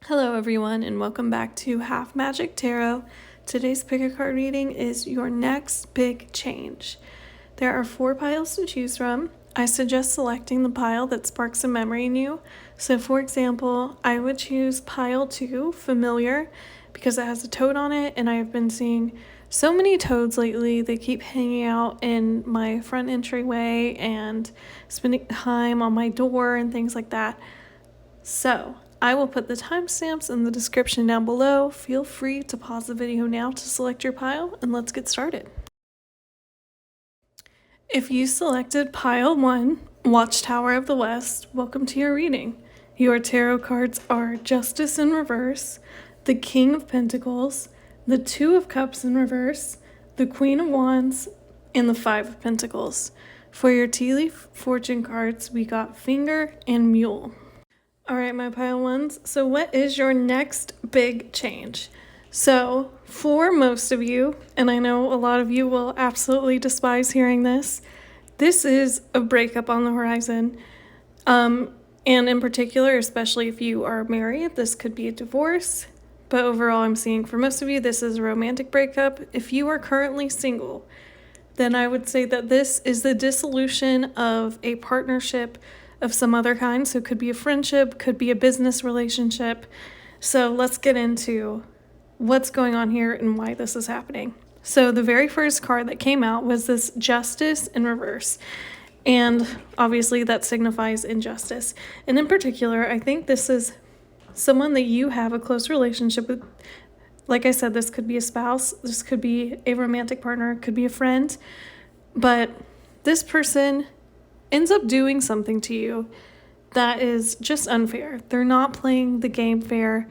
Hello everyone and welcome back to Half Magic Tarot. Today's pick a card reading is your next big change. There are 4 piles to choose from. I suggest selecting the pile that sparks a memory in you. So for example, I would choose pile 2, Familiar, because it has a toad on it and I have been seeing so many toads lately. They keep hanging out in my front entryway and spending time on my door and things like that. So I will put the timestamps in the description down below. Feel free to pause the video now to select your pile, and let's get started. If you selected pile 1, Watchtower of the West, welcome to your reading. Your tarot cards are Justice in reverse, the King of Pentacles, the 2 of Cups in reverse, the Queen of Wands, and the 5 of Pentacles. For your tea leaf fortune cards, we got Finger and Mule. All right, my pile 1s. So what is your next big change? So for most of you, and I know a lot of you will absolutely despise hearing this is a breakup on the horizon. And in particular, especially if you are married, this could be a divorce. But overall, I'm seeing for most of you, this is a romantic breakup. If you are currently single, then I would say that this is the dissolution of a partnership of some other kind. So it could be a friendship, could be a business relationship. So let's get into what's going on here and why this is happening. So the very first card that came out was this Justice in reverse. And obviously that signifies injustice. And in particular, I think this is someone that you have a close relationship with. Like I said, this could be a spouse, this could be a romantic partner, it could be a friend. But this person ends up doing something to you that is just unfair. They're not playing the game fair.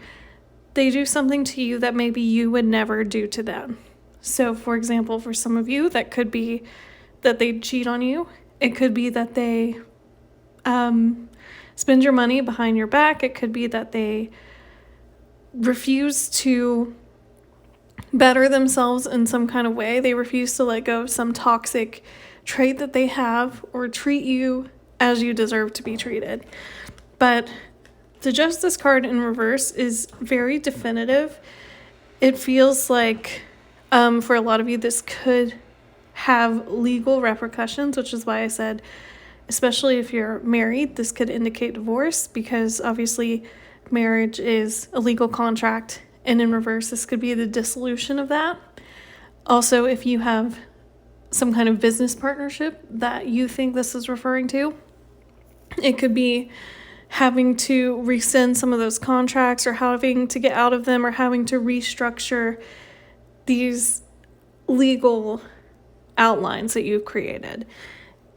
They do something to you that maybe you would never do to them. So for example, for some of you, that could be that they cheat on you. It could be that they spend your money behind your back. It could be that they refuse to better themselves in some kind of way. They refuse to let go of some toxic trait that they have or treat you as you deserve to be treated. But the Justice card in reverse is very definitive. It feels like for a lot of you this could have legal repercussions, which is why I said especially if you're married, this could indicate divorce, because obviously marriage is a legal contract, and in reverse this could be the dissolution of that. Also, if you have some kind of business partnership that you think this is referring to, it could be having to rescind some of those contracts or having to get out of them or having to restructure these legal outlines that you've created.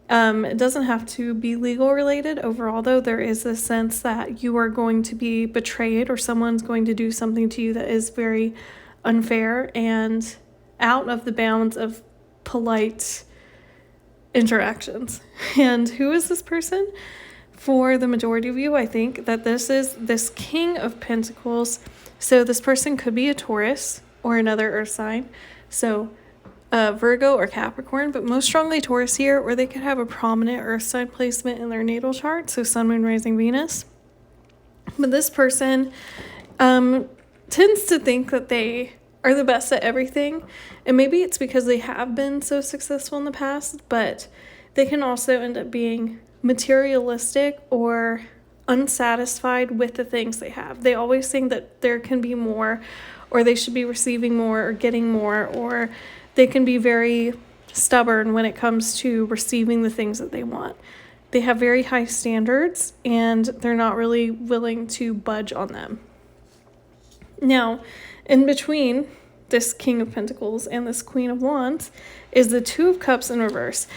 It doesn't have to be legal related. Overall, though, there is this sense that you are going to be betrayed or someone's going to do something to you that is very unfair and out of the bounds of polite interactions. And who is this person? For the majority of you, I think that this is this King of Pentacles. So this person could be a Taurus or another earth sign. So Virgo or Capricorn, but most strongly Taurus here, or they could have a prominent earth sign placement in their natal chart. So Sun, Moon, Rising, Venus. But this person tends to think that they are the best at everything, and maybe it's because they have been so successful in the past, but they can also end up being materialistic or unsatisfied with the things they have. They always think that there can be more, or they should be receiving more or getting more, or they can be very stubborn when it comes to receiving the things that they want. They have very high standards and they're not really willing to budge on them. Now, in between this King of Pentacles and this Queen of Wands is the 2 of Cups in reverse.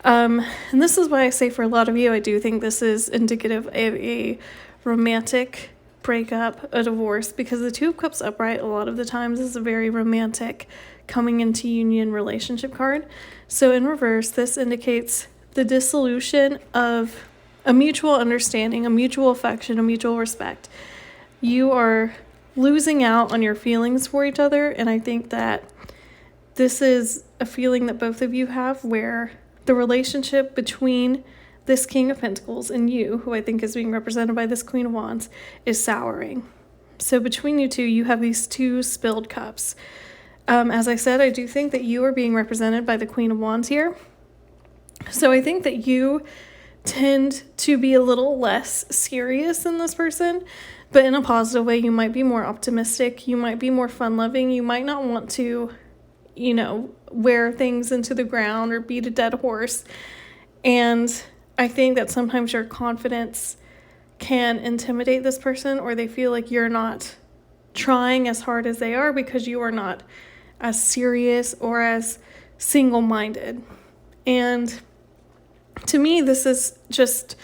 And this is why I say for a lot of you, I do think this is indicative of a romantic breakup, a divorce, because the 2 of Cups upright a lot of the times is a very romantic coming into union relationship card. So in reverse, this indicates the dissolution of a mutual understanding, a mutual affection, a mutual respect. You are losing out on your feelings for each other, and I think that this is a feeling that both of you have, where the relationship between this King of Pentacles and you, who I think is being represented by this Queen of Wands, is souring. So between you two, you have these two spilled cups. As I said, I do think that you are being represented by the Queen of Wands here. So I think that you tend to be a little less serious than this person, but in a positive way. You might be more optimistic. You might be more fun-loving. You might not want to, wear things into the ground or beat a dead horse. And I think that sometimes your confidence can intimidate this person, or they feel like you're not trying as hard as they are because you are not as serious or as single-minded. And to me, this is just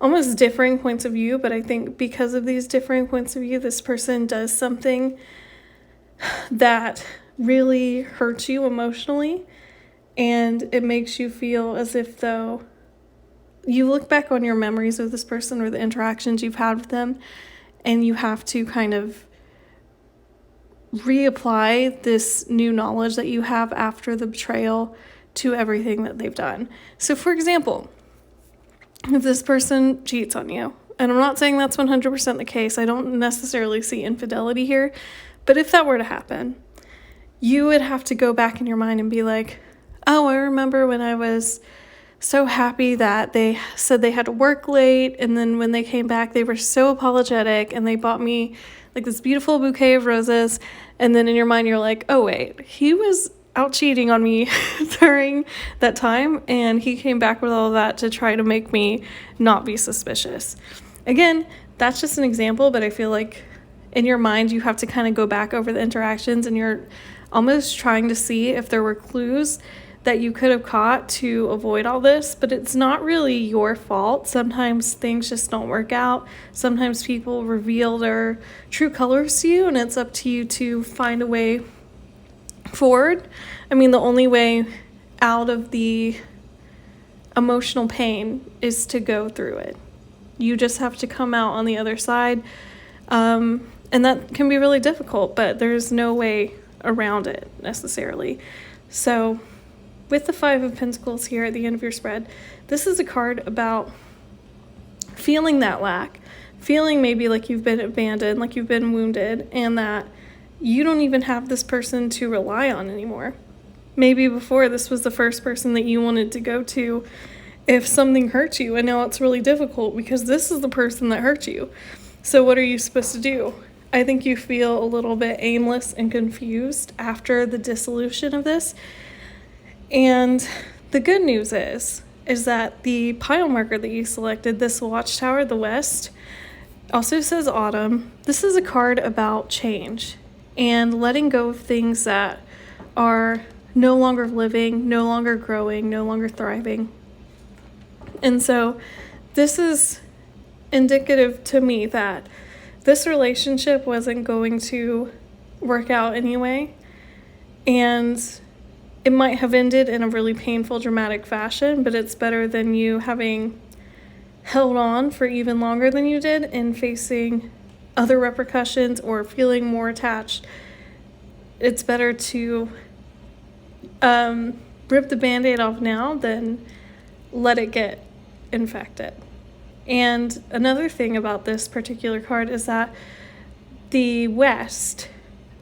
almost differing points of view, but I think because of these differing points of view, this person does something that really hurts you emotionally, and it makes you feel as if though you look back on your memories of this person or the interactions you've had with them, and you have to kind of reapply this new knowledge that you have after the betrayal to everything that they've done. So for example, if this person cheats on you, and I'm not saying that's 100% the case, I don't necessarily see infidelity here, but if that were to happen, you would have to go back in your mind and be like, oh, I remember when I was so happy that they said they had to work late, and then when they came back, they were so apologetic, and they bought me like this beautiful bouquet of roses, and then in your mind, you're like, oh, wait, he was out cheating on me during that time, and he came back with all of that to try to make me not be suspicious. Again, that's just an example, but I feel like in your mind, you have to kind of go back over the interactions, and you're almost trying to see if there were clues that you could have caught to avoid all this, but it's not really your fault. Sometimes things just don't work out. Sometimes people reveal their true colors to you, and it's up to you to find a way forward. I mean, the only way out of the emotional pain is to go through it. You just have to come out on the other side, and that can be really difficult, but there's no way around it necessarily. So with the Five of Pentacles here at the end of your spread, this is a card about feeling that lack, feeling maybe like you've been abandoned, like you've been wounded, and that you don't even have this person to rely on anymore. Maybe before this was the first person that you wanted to go to if something hurt you, and now it's really difficult because this is the person that hurt you. So what are you supposed to do? I think you feel a little bit aimless and confused after the dissolution of this. And the good news is that the pile marker that you selected, this Watchtower, the West, also says autumn. This is a card about change and letting go of things that are no longer living, no longer growing, no longer thriving. And so this is indicative to me that this relationship wasn't going to work out anyway, and it might have ended in a really painful, dramatic fashion, but it's better than you having held on for even longer than you did and facing other repercussions or feeling more attached. It's better to rip the Band-Aid off now than let it get infected. And another thing about this particular card is that the West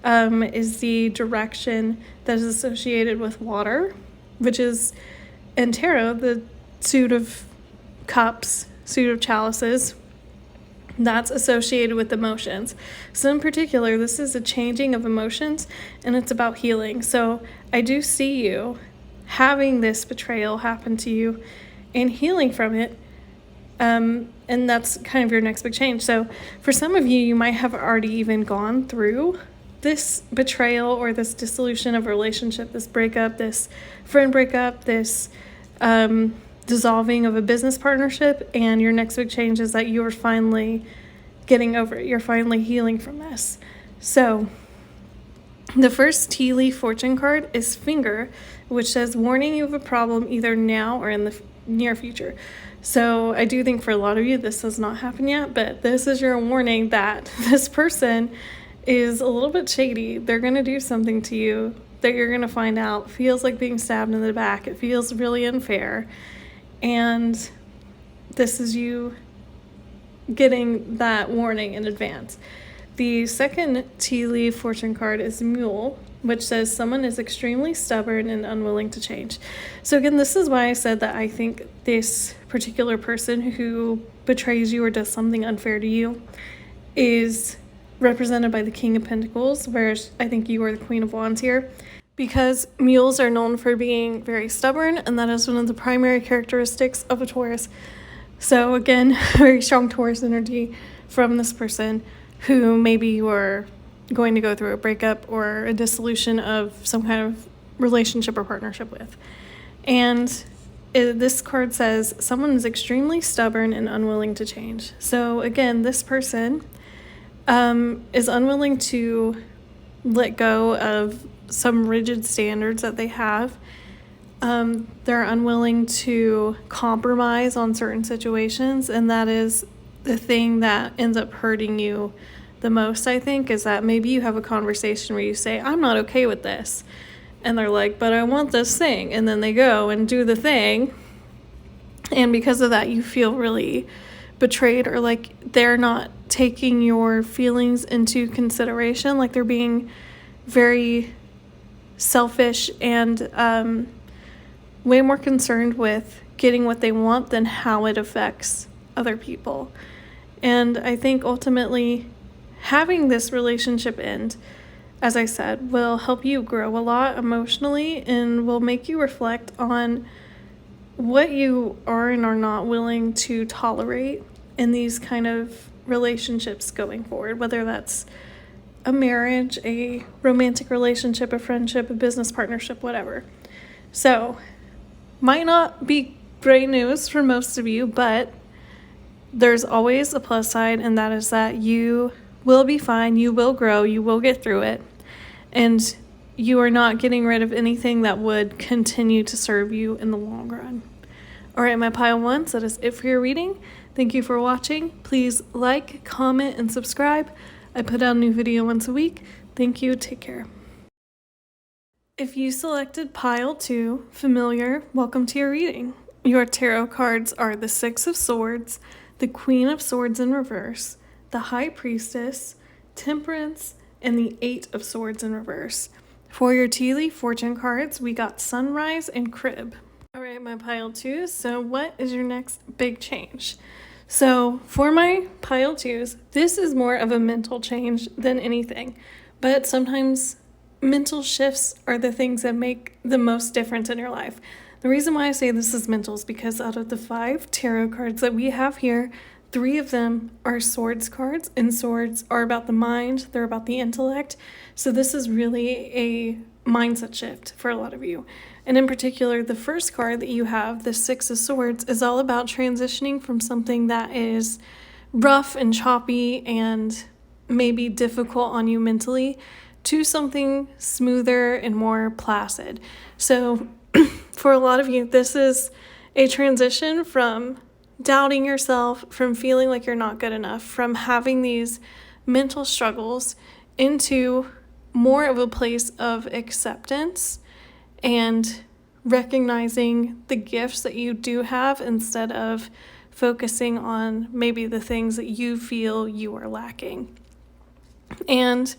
is the direction that is associated with water, which is in tarot the suit of cups, suit of chalices, that's associated with emotions. So in particular, this is a changing of emotions, and it's about healing. So I do see you having this betrayal happen to you and healing from it. And that's kind of your next big change. So for some of you, you might have already even gone through this betrayal or this dissolution of a relationship, this breakup, this friend breakup, this dissolving of a business partnership, and your next big change is that you're finally getting over it. You're finally healing from this. So the first tea leaf fortune card is Finger, which says warning you of a problem either now or in the near future. So I do think for a lot of you, this has not happened yet, but this is your warning that this person is a little bit shady. They're going to do something to you that you're going to find out feels like being stabbed in the back. It feels really unfair. And this is you getting that warning in advance. The second tea leaf fortune card is Mule, which says someone is extremely stubborn and unwilling to change. So again, this is why I said that I think this particular person who betrays you or does something unfair to you is represented by the King of Pentacles, whereas I think you are the Queen of Wands here, because mules are known for being very stubborn, and that is one of the primary characteristics of a Taurus. So again, very strong Taurus energy from this person who maybe you are going to go through a breakup or a dissolution of some kind of relationship or partnership with. And this card says someone is extremely stubborn and unwilling to change. So again, this person is unwilling to let go of some rigid standards that they have. They're unwilling to compromise on certain situations, and that is the thing that ends up hurting you the most, I think, is that maybe you have a conversation where you say, I'm not okay with this. And they're like, but I want this thing. And then they go and do the thing. And because of that, you feel really betrayed, or like they're not taking your feelings into consideration. Like they're being very selfish and way more concerned with getting what they want than how it affects other people. And I think ultimately having this relationship end, as I said, will help you grow a lot emotionally and will make you reflect on what you are and are not willing to tolerate in these kind of relationships going forward, whether that's a marriage, a romantic relationship, a friendship, a business partnership, whatever. So, might not be great news for most of you, but there's always a plus side, and that is that you will be fine, you will grow, you will get through it, and you are not getting rid of anything that would continue to serve you in the long run. All right, my pile ones, that is it for your reading. Thank you for watching. Please like, comment, and subscribe. I put out a new video once a week. Thank you. Take care. If you selected pile 2, familiar, welcome to your reading. Your tarot cards are the Six of Swords, the Queen of Swords in reverse, the High Priestess, Temperance, and the Eight of Swords in reverse. For your tea leaf fortune cards, we got Sunrise and Crib. All right, my pile 2. So what is your next big change? So for my pile 2s, this is more of a mental change than anything. But sometimes mental shifts are the things that make the most difference in your life. The reason why I say this is mental is because out of the 5 tarot cards that we have here, 3 of them are swords cards, and swords are about the mind, they're about the intellect. So this is really a mindset shift for a lot of you. And in particular, the first card that you have, the Six of Swords, is all about transitioning from something that is rough and choppy and maybe difficult on you mentally to something smoother and more placid. So for a lot of you, this is a transition from doubting yourself, from feeling like you're not good enough, from having these mental struggles into more of a place of acceptance and recognizing the gifts that you do have instead of focusing on maybe the things that you feel you are lacking. And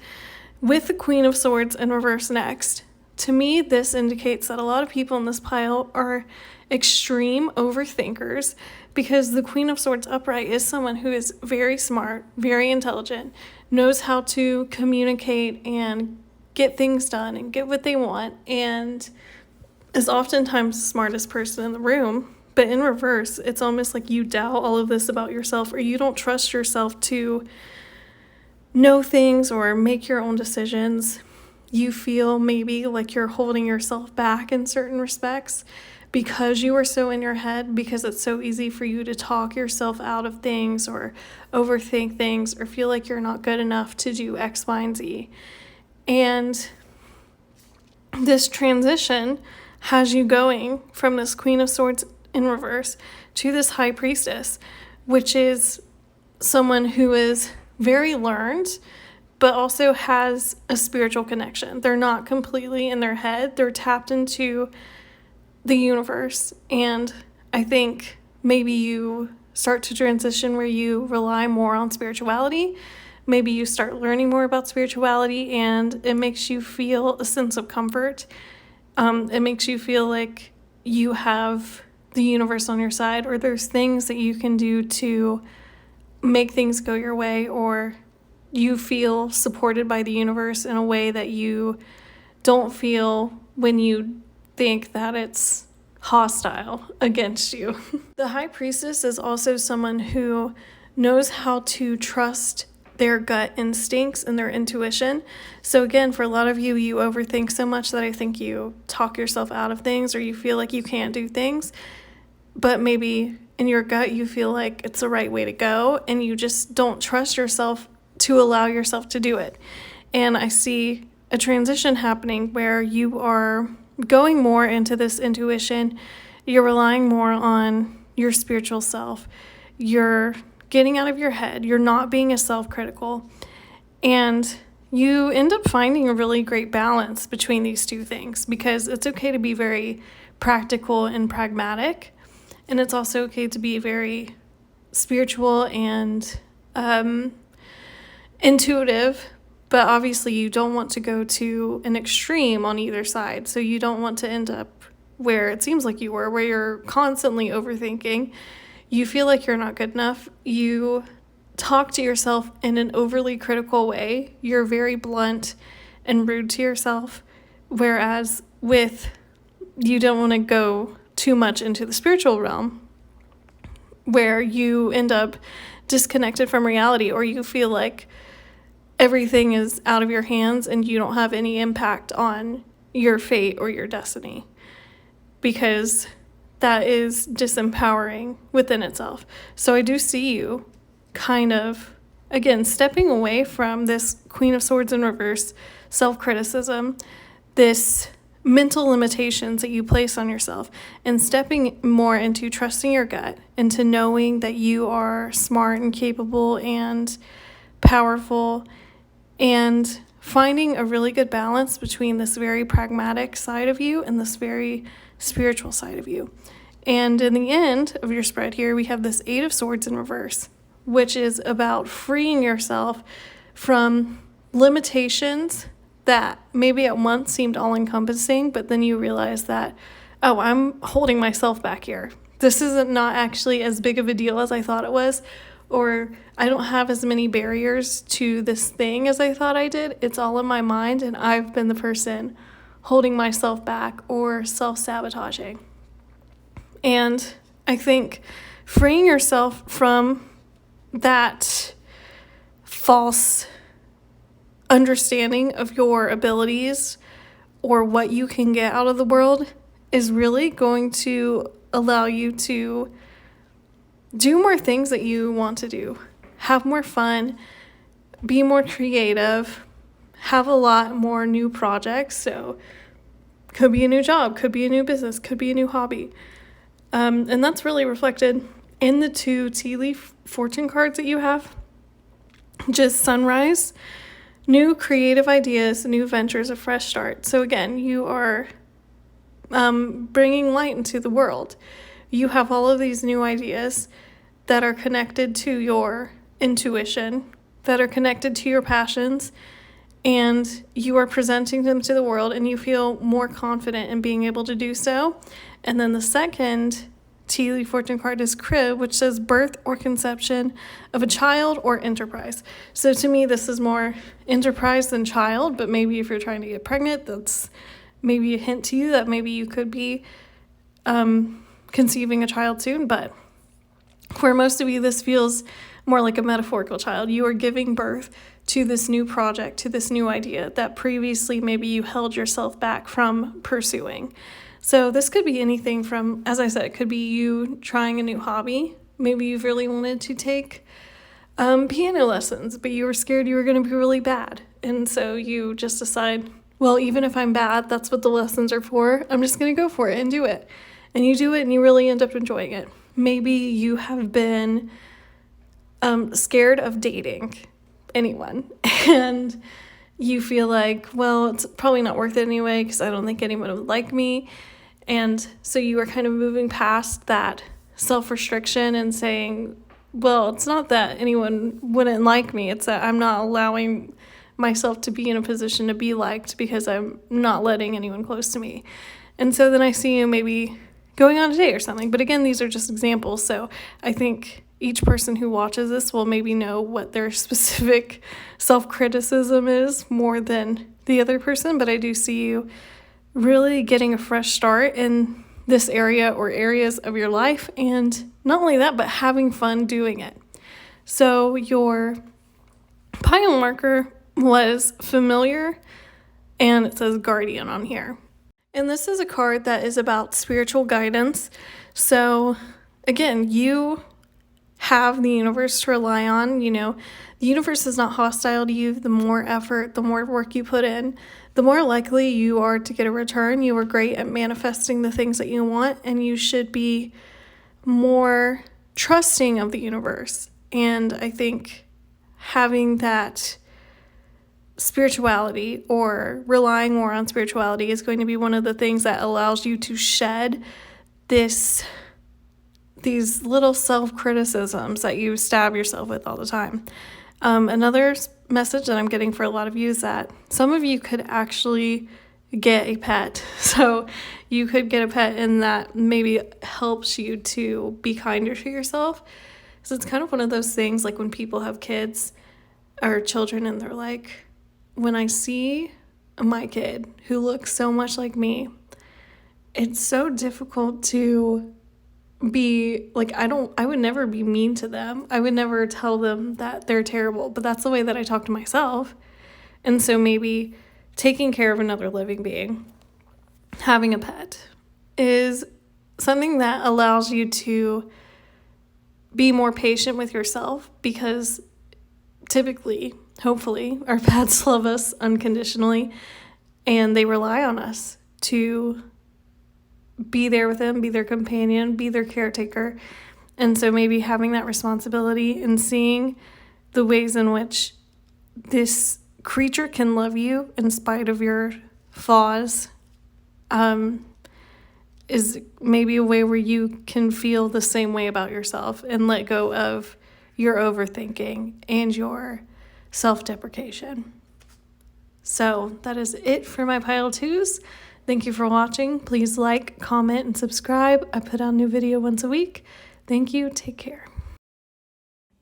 with the Queen of Swords in reverse next, to me, this indicates that a lot of people in this pile are extreme overthinkers, because the Queen of Swords upright is someone who is very smart, very intelligent, knows how to communicate and get things done and get what they want, and is oftentimes the smartest person in the room. But in reverse, it's almost like you doubt all of this about yourself, or you don't trust yourself to know things or make your own decisions. You feel maybe like you're holding yourself back in certain respects because you are so in your head, because it's so easy for you to talk yourself out of things or overthink things or feel like you're not good enough to do X, Y, and Z. And this transition has you going from this Queen of Swords in reverse to this High Priestess, which is someone who is very learned, but also has a spiritual connection. They're not completely in their head. They're tapped into the universe. And I think maybe you start to transition where you rely more on spirituality, maybe you start learning more about spirituality and it makes you feel a sense of comfort. It makes you feel like you have the universe on your side, or there's things that you can do to make things go your way, or you feel supported by the universe in a way that you don't feel when you think that it's hostile against you. The High Priestess is also someone who knows how to trust their gut instincts and their intuition. So again, for a lot of you, you overthink so much that I think you talk yourself out of things, or you feel like you can't do things, but maybe in your gut you feel like it's the right way to go, and you just don't trust yourself to allow yourself to do it. And I see a transition happening where you are going more into this intuition, you're relying more on your spiritual self, you're getting out of your head, you're not being as self-critical, and you end up finding a really great balance between these two things, because it's okay to be very practical and pragmatic, and it's also okay to be very spiritual and intuitive, but obviously you don't want to go to an extreme on either side. So you don't want to end up where it seems like you were, where you're constantly overthinking, you feel like you're not good enough, you talk to yourself in an overly critical way, you're very blunt and rude to yourself, whereas you don't want to go too much into the spiritual realm where you end up disconnected from reality, or you feel like everything is out of your hands and you don't have any impact on your fate or your destiny, because that is disempowering within itself. So I do see you kind of, again, stepping away from this Queen of Swords in reverse self-criticism, this mental limitations that you place on yourself, and stepping more into trusting your gut, into knowing that you are smart and capable and powerful, and finding a really good balance between this very pragmatic side of you and this very spiritual side of you. And in the end of your spread here, we have this Eight of Swords in reverse, which is about freeing yourself from limitations that maybe at once seemed all-encompassing, but then you realize that, oh, I'm holding myself back here. This isn't not actually as big of a deal as I thought it was, or I don't have as many barriers to this thing as I thought I did. It's all in my mind, and I've been the person holding myself back or self-sabotaging. And I think freeing yourself from that false understanding of your abilities or what you can get out of the world is really going to allow you to do more things that you want to do, have more fun, be more creative, have a lot more new projects. So could be a new job, could be a new business, could be a new hobby. And that's really reflected in the two tea leaf fortune cards that you have. Just sunrise, new creative ideas, new ventures, a fresh start. So again, you are bringing light into the world. You have all of these new ideas that are connected to your intuition, that are connected to your passions, and you are presenting them to the world, and you feel more confident in being able to do so. And then the second tea leaf fortune card is crib, which says birth or conception of a child or enterprise. So to me, this is more enterprise than child, but maybe if you're trying to get pregnant, that's maybe a hint to you that maybe you could be conceiving a child soon. But for most of you, this feels more like a metaphorical child. You are giving birth to this new project, to this new idea that previously maybe you held yourself back from pursuing. So this could be anything from, as I said, it could be you trying a new hobby. Maybe you've really wanted to take piano lessons, but you were scared you were going to be really bad. And so you just decide, well, even if I'm bad, that's what the lessons are for. I'm just going to go for it and do it. And you do it and you really end up enjoying it. Maybe you have been scared of dating anyone and you feel like, well, it's probably not worth it anyway because I don't think anyone would like me. And so you are kind of moving past that self-restriction and saying, well, it's not that anyone wouldn't like me. It's that I'm not allowing myself to be in a position to be liked because I'm not letting anyone close to me. And so then I see you maybe going on a date or something. But again, these are just examples. So I think each person who watches this will maybe know what their specific self-criticism is more than the other person. But I do see you really getting a fresh start in this area or areas of your life. And not only that, but having fun doing it. So your pile marker was familiar, and it says guardian on here. And this is a card that is about spiritual guidance. So again, you have the universe to rely on. You know, the universe is not hostile to you. The more effort, the more work you put in, the more likely you are to get a return. You are great at manifesting the things that you want, and you should be more trusting of the universe. And I think having that spirituality or relying more on spirituality is going to be one of the things that allows you to shed these little self-criticisms that you stab yourself with all the time. Another message that I'm getting for a lot of you is that some of you could actually get a pet. So you could get a pet, and that maybe helps you to be kinder to yourself. So it's kind of one of those things, like when people have kids or children and they're like, when I see my kid who looks so much like me, it's so difficult to be like, I would never be mean to them. I would never tell them that they're terrible, but that's the way that I talk to myself. And so maybe taking care of another living being, having a pet, is something that allows you to be more patient with yourself, because typically, hopefully, our pets love us unconditionally, and they rely on us to be there with them, be their companion, be their caretaker. And so maybe having that responsibility and seeing the ways in which this creature can love you in spite of your flaws is maybe a way where you can feel the same way about yourself and let go of your overthinking and your self-deprecation. So that is it for my pile twos. Thank you for watching. Please like, comment, and subscribe. I put out a new video once a week. Thank you. Take care.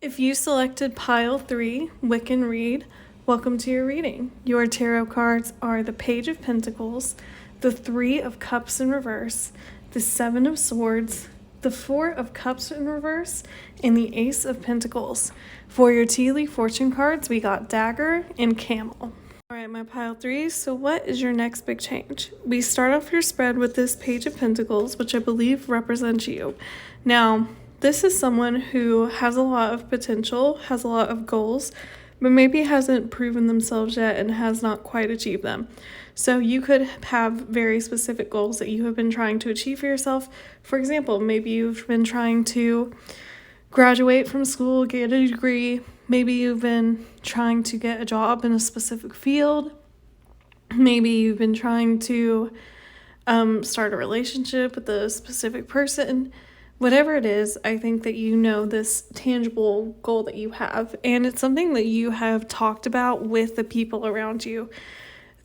If you selected pile 3, Wiccan Read, welcome to your reading. Your tarot cards are the Page of Pentacles, the 3 of Cups in reverse, the 7 of Swords, the 4 of Cups in reverse, and the Ace of Pentacles. For your tea leaf fortune cards, we got Dagger and Camel. All right, my pile 3s, so what is your next big change? We start off your spread with this Page of Pentacles, which I believe represents you. Now, this is someone who has a lot of potential, has a lot of goals, but maybe hasn't proven themselves yet and has not quite achieved them. So you could have very specific goals that you have been trying to achieve for yourself. For example, maybe you've been trying to graduate from school, get a degree. Maybe you've been trying to get a job in a specific field. Maybe you've been trying to start a relationship with a specific person. Whatever it is, I think that you know this tangible goal that you have, and it's something that you have talked about with the people around you.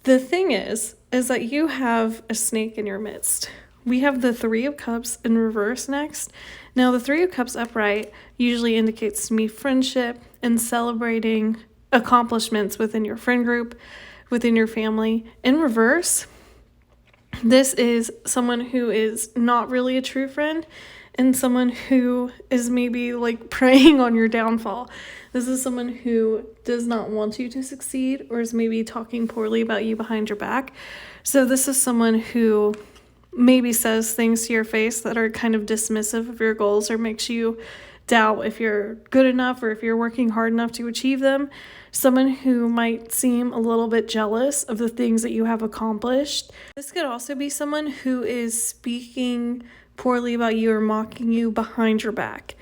The thing is that you have a snake in your midst. We have the 3 of Cups in reverse next. Now, the 3 of Cups upright usually indicates to me friendship and celebrating accomplishments within your friend group, within your family. In reverse, this is someone who is not really a true friend and someone who is maybe like preying on your downfall. This is someone who does not want you to succeed or is maybe talking poorly about you behind your back. So this is someone who maybe says things to your face that are kind of dismissive of your goals or makes you doubt if you're good enough or if you're working hard enough to achieve them. Someone who might seem a little bit jealous of the things that you have accomplished. This could also be someone who is speaking poorly about you or mocking you behind your back.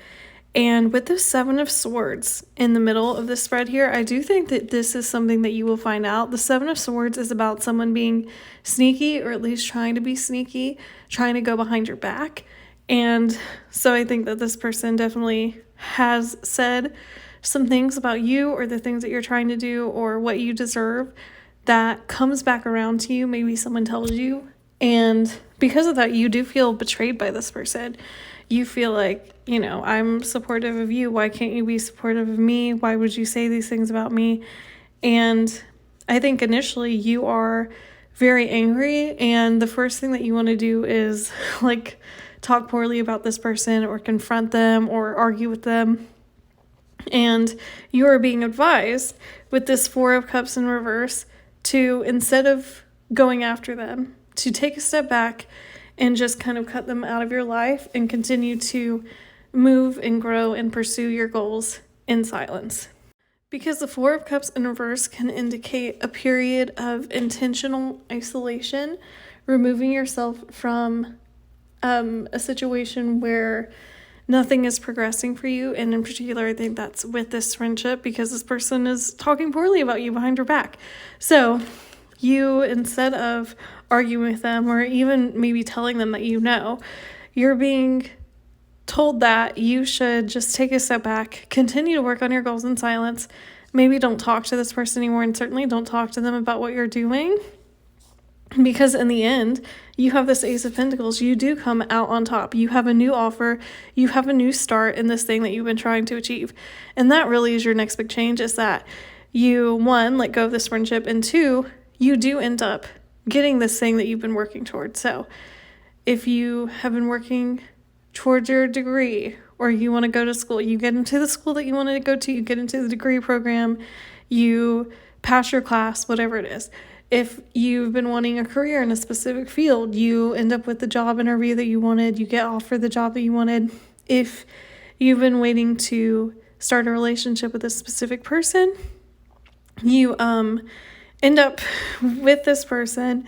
And with the 7 of Swords in the middle of the spread here, I do think that this is something that you will find out. The 7 of Swords is about someone being sneaky, or at least trying to be sneaky, trying to go behind your back. And so I think that this person definitely has said some things about you or the things that you're trying to do or what you deserve that comes back around to you. Maybe someone tells you, and because of that, you do feel betrayed by this person. You feel like, I'm supportive of you. Why can't you be supportive of me? Why would you say these things about me? And I think initially you are very angry, and the first thing that you want to do is talk poorly about this person or confront them or argue with them. And you are being advised with this Four of Cups in reverse to, instead of going after them, to take a step back and just kind of cut them out of your life and continue to move and grow and pursue your goals in silence. Because the Four of Cups in reverse can indicate a period of intentional isolation, removing yourself from a situation where nothing is progressing for you. And in particular, I think that's with this friendship, because this person is talking poorly about you behind your back. So you, instead of arguing with them or even maybe telling them that you're being told that you should just take a step back, continue to work on your goals in silence. Maybe don't talk to this person anymore, and certainly don't talk to them about what you're doing. Because in the end, you have this Ace of Pentacles. You do come out on top. You have a new offer. You have a new start in this thing that you've been trying to achieve. And that really is your next big change, is that you, one, let go of this friendship, and two, you do end up getting this thing that you've been working towards. So if you have been working towards your degree, or you want to go to school, you get into the school that you want to go to, you get into the degree program, you pass your class, whatever it is. If you've been wanting a career in a specific field, you end up with the job interview that you wanted, you get offered the job that you wanted. If you've been waiting to start a relationship with a specific person, you end up with this person,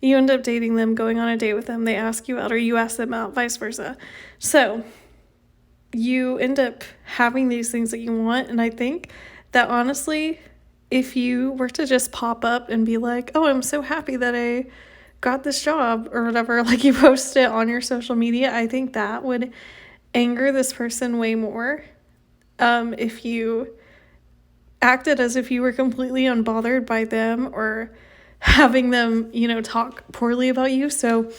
you end up dating them, going on a date with them, they ask you out or you ask them out, vice versa. So you end up having these things that you want. And I think that honestly, if you were to just pop up and be like, oh, I'm so happy that I got this job or whatever, you post it on your social media, I think that would anger this person way more. If you acted as if you were completely unbothered by them or having them, talk poorly about you. So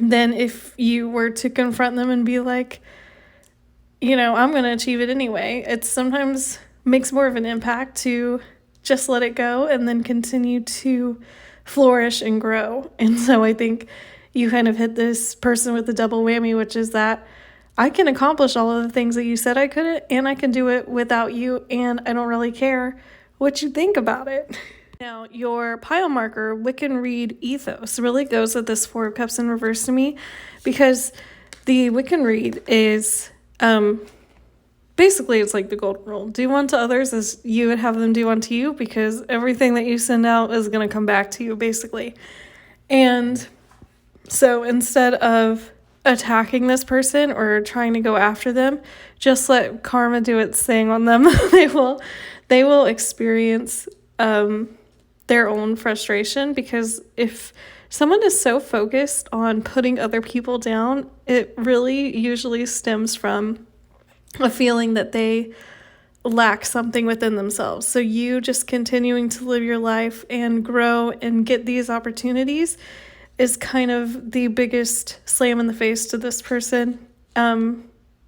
then if you were to confront them and be like, I'm going to achieve it anyway, it sometimes makes more of an impact to just let it go and then continue to flourish and grow. And so I think you kind of hit this person with the double whammy, which is that I can accomplish all of the things that you said I couldn't, and I can do it without you, and I don't really care what you think about it. Now, your pile marker, Wiccan Reed ethos, really goes with this Four of Cups in reverse to me, because the Wiccan Reed is basically, it's like the golden rule. Do unto others as you would have them do unto you, because everything that you send out is going to come back to you, basically. And so instead of attacking this person or trying to go after them, just let karma do its thing on them. They will experience their own frustration, because if someone is so focused on putting other people down, it really usually stems from a feeling that they lack something within themselves. So you just continuing to live your life and grow and get these opportunities is kind of the biggest slam in the face to this person.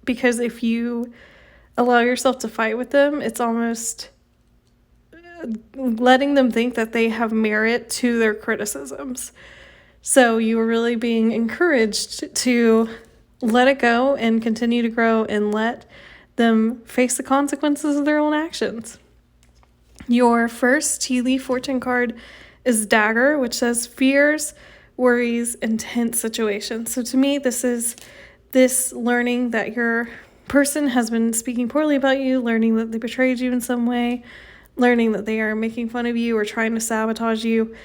Because if you allow yourself to fight with them, it's almost letting them think that they have merit to their criticisms. So you are really being encouraged to let it go and continue to grow and let them face the consequences of their own actions. Your first tea leaf fortune card is Dagger, which says fears, worries, and tense situations. So to me, this is this learning that your person has been speaking poorly about you, learning that they betrayed you in some way, learning that they are making fun of you or trying to sabotage you.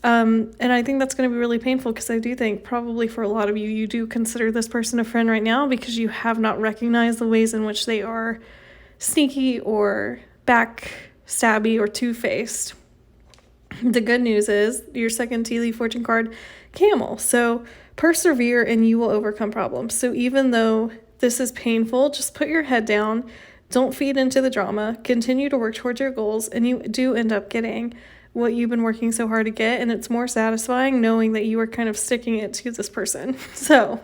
And I think that's going to be really painful, because I do think probably for a lot of you, you do consider this person a friend right now because you have not recognized the ways in which they are sneaky or backstabby or two-faced. The good news is your second tea leaf fortune card, Camel. So persevere and you will overcome problems. So even though this is painful, just put your head down. Don't feed into the drama. Continue to work towards your goals, and you do end up getting what you've been working so hard to get, and it's more satisfying knowing that you are kind of sticking it to this person. So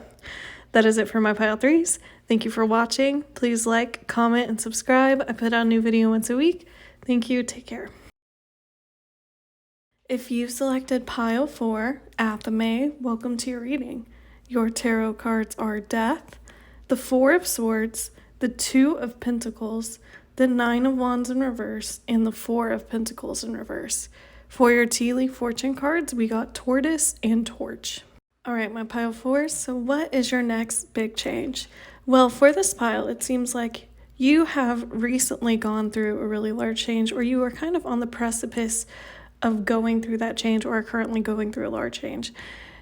that is it for my pile threes. Thank you for watching. Please like, comment, and subscribe. I put out a new video once a week. Thank you. Take care. If you selected pile 4, Athame, welcome to your reading. Your tarot cards are Death, the 4 of Swords, the 2 of Pentacles, the 9 of Wands in reverse, and the 4 of Pentacles in reverse. For your tea leaf fortune cards, we got Tortoise and Torch. All right, my pile 4s, so what is your next big change? Well, for this pile, it seems like you have recently gone through a really large change, or you are kind of on the precipice of going through that change, or are currently going through a large change.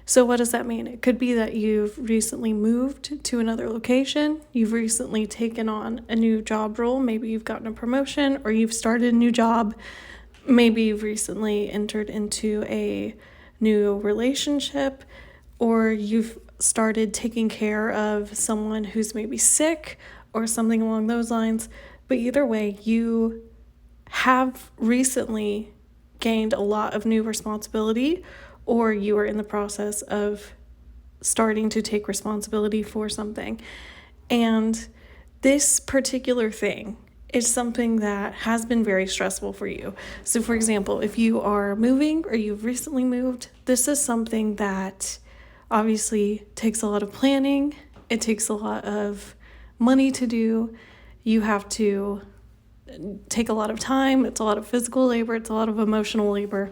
So what does that mean? It could be that you've recently moved to another location, you've recently taken on a new job role, maybe you've gotten a promotion, or you've started a new job, maybe you've recently entered into a new relationship, or you've started taking care of someone who's maybe sick or something along those lines. But either way, you have recently gained a lot of new responsibility, or you are in the process of starting to take responsibility for something. And this particular thing is something that has been very stressful for you. So for example, if you are moving or you've recently moved, this is something that obviously takes a lot of planning. It takes a lot of money to do. You have to take a lot of time. It's a lot of physical labor. It's a lot of emotional labor.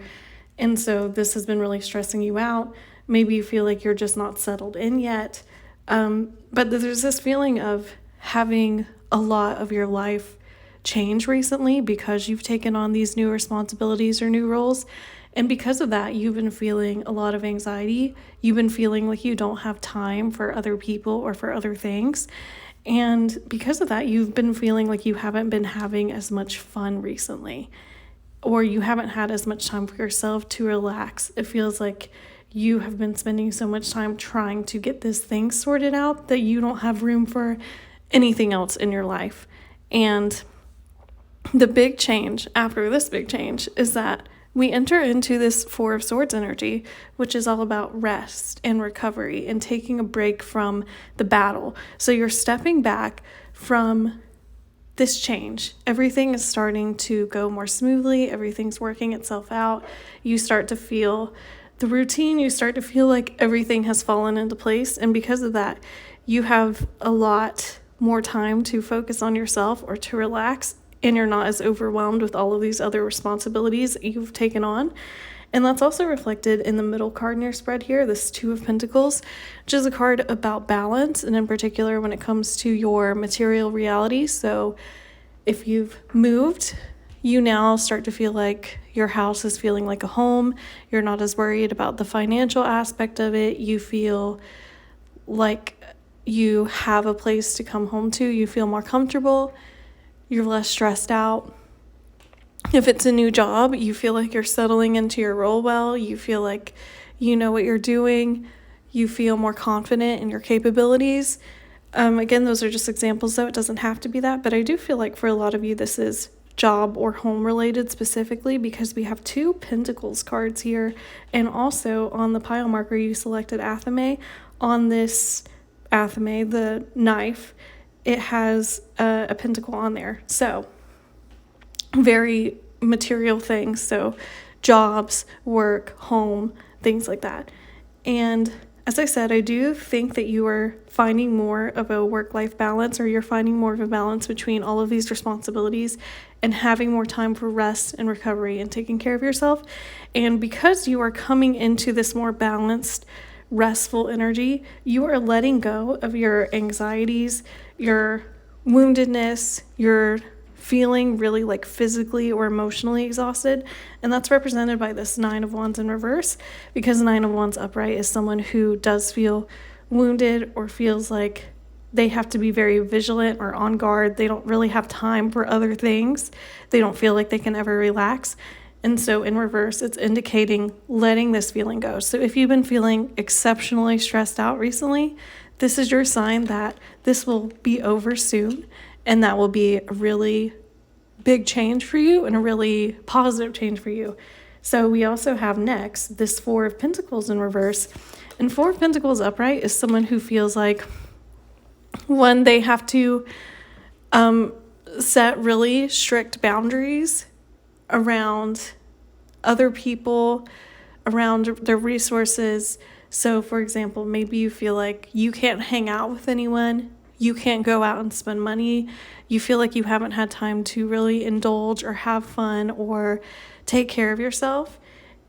And so this has been really stressing you out. Maybe you feel like you're just not settled in yet. But there's this feeling of having a lot of your life change recently because you've taken on these new responsibilities or new roles. And because of that, you've been feeling a lot of anxiety. You've been feeling like you don't have time for other people or for other things. And because of that, you've been feeling like you haven't been having as much fun recently, or you haven't had as much time for yourself to relax. It feels like you have been spending so much time trying to get this thing sorted out that you don't have room for anything else in your life. And the big change after this big change is that we enter into this 4 of Swords energy, which is all about rest and recovery and taking a break from the battle. So you're stepping back from this change. Everything is starting to go more smoothly. Everything's working itself out. You start to feel the routine. You start to feel like everything has fallen into place. And because of that, you have a lot more time to focus on yourself or to relax, and you're not as overwhelmed with all of these other responsibilities that you've taken on. And that's also reflected in the middle card in your spread here, this 2 of Pentacles, which is a card about balance, and in particular when it comes to your material reality. So if you've moved, you now start to feel like your house is feeling like a home. You're not as worried about the financial aspect of it. You feel like you have a place to come home to. You feel more comfortable. You're less stressed out. If it's a new job, you feel like you're settling into your role well. You feel like you know what you're doing. You feel more confident in your capabilities. Again, those are just examples, though. It doesn't have to be that. But I do feel like for a lot of you, this is job or home related specifically, because we have 2 Pentacles cards here. And also on the pile marker, you selected Athame. On this Athame, the knife, it has a pentacle on there. So very material things. So jobs, work, home, things like that. And as I said, I do think that you are finding more of a work-life balance, or you're finding more of a balance between all of these responsibilities and having more time for rest and recovery and taking care of yourself. And because you are coming into this more balanced, restful energy, you are letting go of your anxieties, your woundedness, your feeling really like physically or emotionally exhausted. And that's represented by this 9 of Wands in reverse, because 9 of Wands upright is someone who does feel wounded or feels like they have to be very vigilant or on guard. They don't really have time for other things. They don't feel like they can ever relax. And so in reverse, it's indicating letting this feeling go. So if you've been feeling exceptionally stressed out recently, this is your sign that this will be over soon, and that will be a really big change for you and a really positive change for you. So we also have next this Four of Pentacles in reverse. And Four of Pentacles upright is someone who feels like, one, they have to set really strict boundaries around other people, around their resources. So, for example, maybe you feel like you can't hang out with anyone, you can't go out and spend money, you feel like you haven't had time to really indulge or have fun or take care of yourself.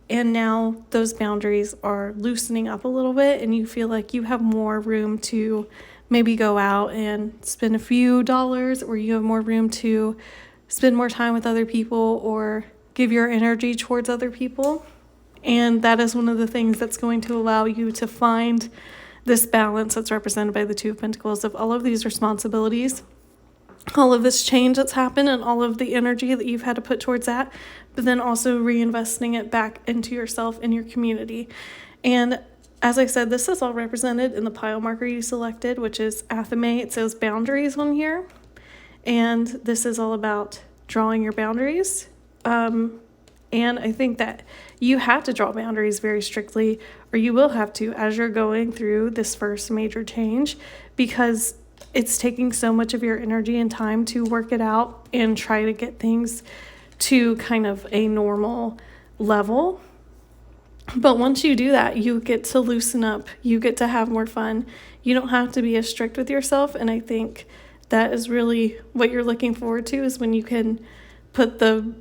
And now those boundaries are loosening up a little bit, and you feel like you have more room to maybe go out and spend a few dollars, or you have more room to spend more time with other people or give your energy towards other people. And that is one of the things that's going to allow you to find this balance that's represented by the Two of Pentacles of all of these responsibilities, all of this change that's happened, and all of the energy that you've had to put towards that, but then also reinvesting it back into yourself and your community. And as I said, this is all represented in the pile marker you selected, which is Athame. It says boundaries on here. And this is all about drawing your boundaries. And I think that you have to draw boundaries very strictly, or you will have to as you're going through this first major change, because it's taking so much of your energy and time to work it out and try to get things to kind of a normal level. But once you do that, you get to loosen up, you get to have more fun. You don't have to be as strict with yourself. And I think that is really what you're looking forward to, is when you can put the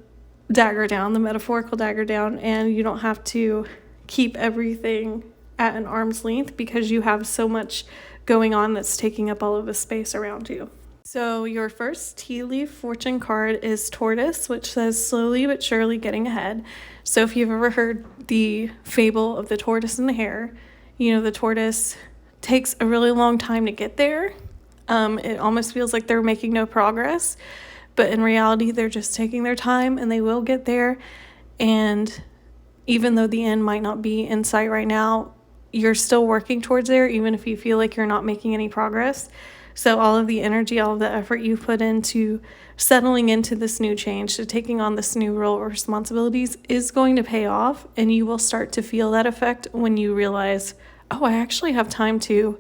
dagger down, the metaphorical dagger down, and you don't have to keep everything at an arm's length because you have so much going on that's taking up all of the space around you. So your first tea leaf fortune card is Tortoise, which says slowly but surely getting ahead. So if you've ever heard the fable of the tortoise and the hare, you know, the tortoise takes a really long time to get there. It almost feels like they're making no progress, but in reality, they're just taking their time and they will get there. And even though the end might not be in sight right now, you're still working towards there, even if you feel like you're not making any progress. So all of the energy, all of the effort you put into settling into this new change, to taking on this new role or responsibilities, is going to pay off. And you will start to feel that effect when you realize, oh, I actually have time to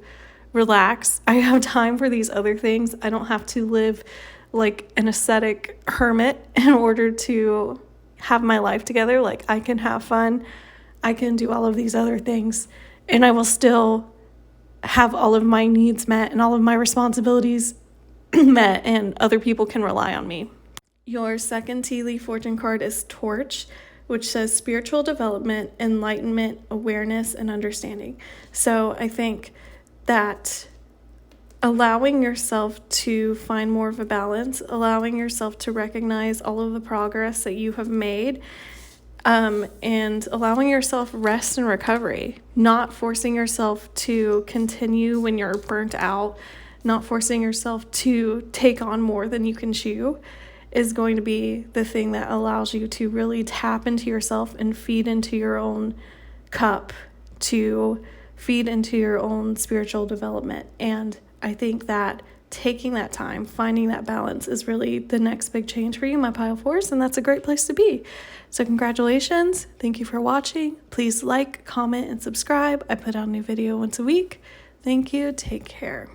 relax. I have time for these other things. I don't have to live like an ascetic hermit in order to have my life together. Like, I can have fun, I can do all of these other things, and I will still have all of my needs met and all of my responsibilities met, and other people can rely on me. Your second tea leaf fortune card is Torch, which says spiritual development, enlightenment, awareness, and understanding. So I think that allowing yourself to find more of a balance, allowing yourself to recognize all of the progress that you have made, and allowing yourself rest and recovery, not forcing yourself to continue when you're burnt out, not forcing yourself to take on more than you can chew, is going to be the thing that allows you to really tap into yourself and feed into your own cup, to feed into your own spiritual development. And I think that taking that time, finding that balance, is really the next big change for you, my pile fours, and that's a great place to be. So congratulations. Thank you for watching. Please like, comment, and subscribe. I put out a new video once a week. Thank you. Take care.